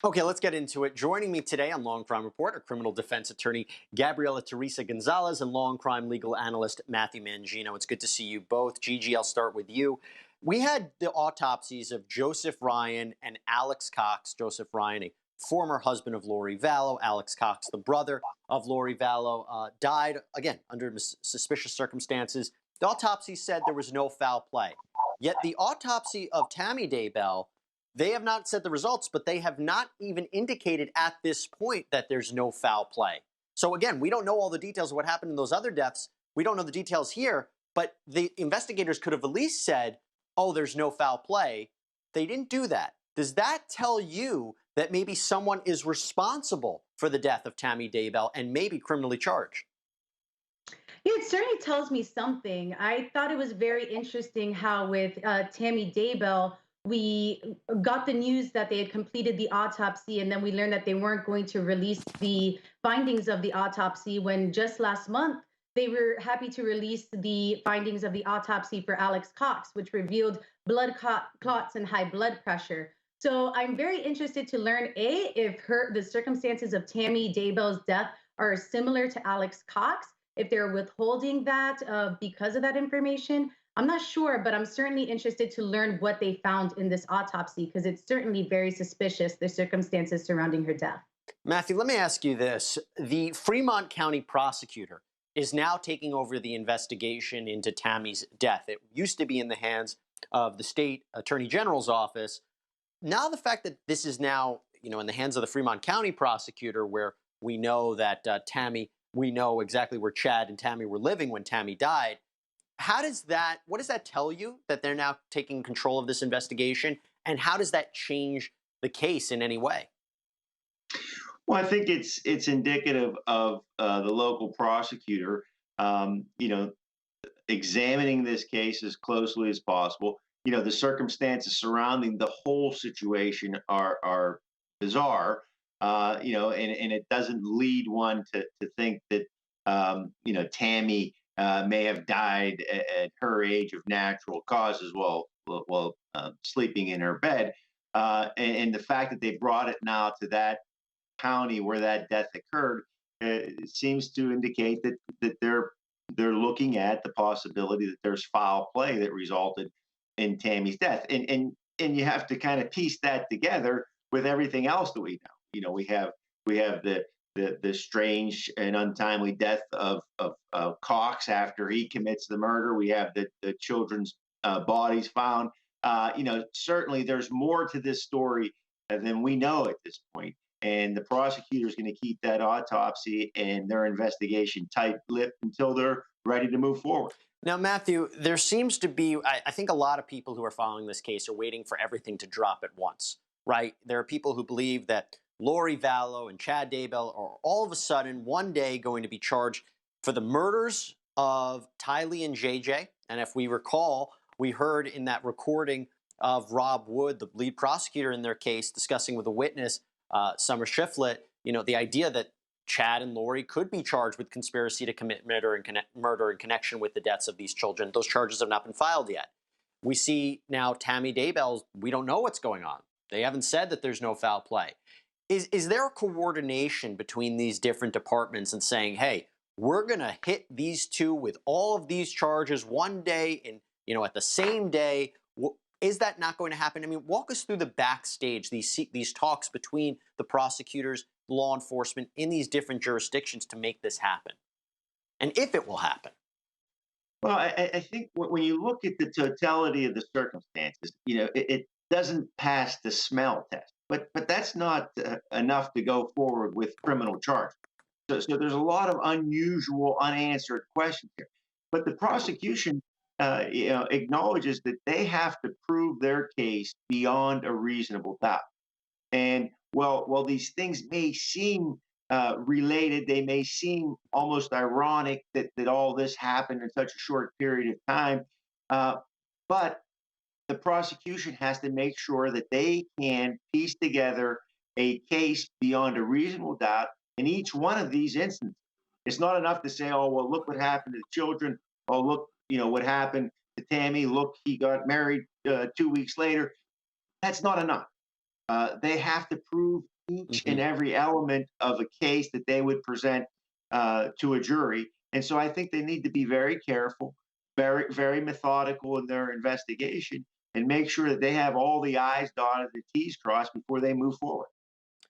Okay, let's get into it. Joining me today on Long Crime Report are criminal defense attorney Gabriela Teresa Gonzalez and long crime legal analyst Matthew Mangino. It's good to see you both. Gigi, I'll start with you. We had the autopsies of Joseph Ryan and Alex Cox. Joseph Ryan, a former husband of Lori Vallow. Alex Cox, the brother of Lori Vallow, died, again, under suspicious circumstances. The autopsy said there was no foul play. Yet the autopsy of Tammy Daybell, they have not said the results, but they have not even indicated at this point that there's no foul play. So again, we don't know all the details of what happened in those other deaths. We don't know the details here, but the investigators could have at least said, oh, there's no foul play. They didn't do that. Does that tell you that maybe someone is responsible for the death of Tammy Daybell and maybe criminally charged? Yeah, it certainly tells me something. I thought it was very interesting how with Tammy Daybell, we got the news that they had completed the autopsy, and then we learned that they weren't going to release the findings of the autopsy when just last month they were happy to release the findings of the autopsy for Alex Cox, which revealed clots and high blood pressure. So I'm very interested to learn if the circumstances of Tammy Daybell's death are similar to Alex Cox, if they're withholding that because of that information. I'm not sure, but I'm certainly interested to learn what they found in this autopsy because it's certainly very suspicious, the circumstances surrounding her death. Matthew, let me ask you this. The Fremont County prosecutor is now taking over the investigation into Tammy's death. It used to be in the hands of the state attorney general's office. Now, the fact that this is now, in the hands of the Fremont County prosecutor, where we know that we know exactly where Chad and Tammy were living when Tammy died. What does that tell you that they're now taking control of this investigation? And how does that change the case in any way? Well, I think it's indicative of the local prosecutor, you know, examining this case as closely as possible. The circumstances surrounding the whole situation are bizarre. And it doesn't lead one to think that Tammy may have died at her age of natural causes while sleeping in her bed. And the fact that they brought it now to that county where that death occurred seems to indicate that they're looking at the possibility that there's foul play that resulted in Tammy's death, and you have to kind of piece that together with everything else that we know. We have the strange and untimely death of Cox after he commits the murder. We have the children's bodies found. Certainly there's more to this story than we know at this point. And the prosecutor is going to keep that autopsy and their investigation tight-lipped until they're ready to move forward. Now, Matthew, there seems to be, I think a lot of people who are following this case are waiting for everything to drop at once, right? There are people who believe that Lori Vallow and Chad Daybell are all of a sudden one day going to be charged for the murders of Tylee and JJ. And if we recall, we heard in that recording of Rob Wood, the lead prosecutor in their case, discussing with a witness, Summer Shiflett, the idea that Chad and Lori could be charged with conspiracy to commit murder in connection with the deaths of these children. Those charges have not been filed yet. We see now Tammy Daybell, we don't know what's going on. They haven't said that there's no foul play. Is there a coordination between these different departments and saying, hey, we're going to hit these two with all of these charges one day and, at the same day? Is that not going to happen? I mean, walk us through the backstage, these talks between the prosecutors, law enforcement in these different jurisdictions to make this happen, and if it will happen. Well, I think when you look at the totality of the circumstances, it doesn't pass the smell test. But that's not enough to go forward with criminal charge. So there's a lot of unusual, unanswered questions here. But the prosecution, acknowledges that they have to prove their case beyond a reasonable doubt. And while these things may seem related, they may seem almost ironic that all this happened in such a short period of time. Uh, but the prosecution has to make sure that they can piece together a case beyond a reasonable doubt in each one of these instances. It's not enough to say, oh, well, look what happened to the children. Oh, look, what happened to Tammy. Look, he got married 2 weeks later. That's not enough. they have to prove each and Hmm. every element of a case that they would present to a jury. And so I think they need to be very careful, very methodical in their investigation, and make sure that they have all the I's dotted, the T's crossed before they move forward.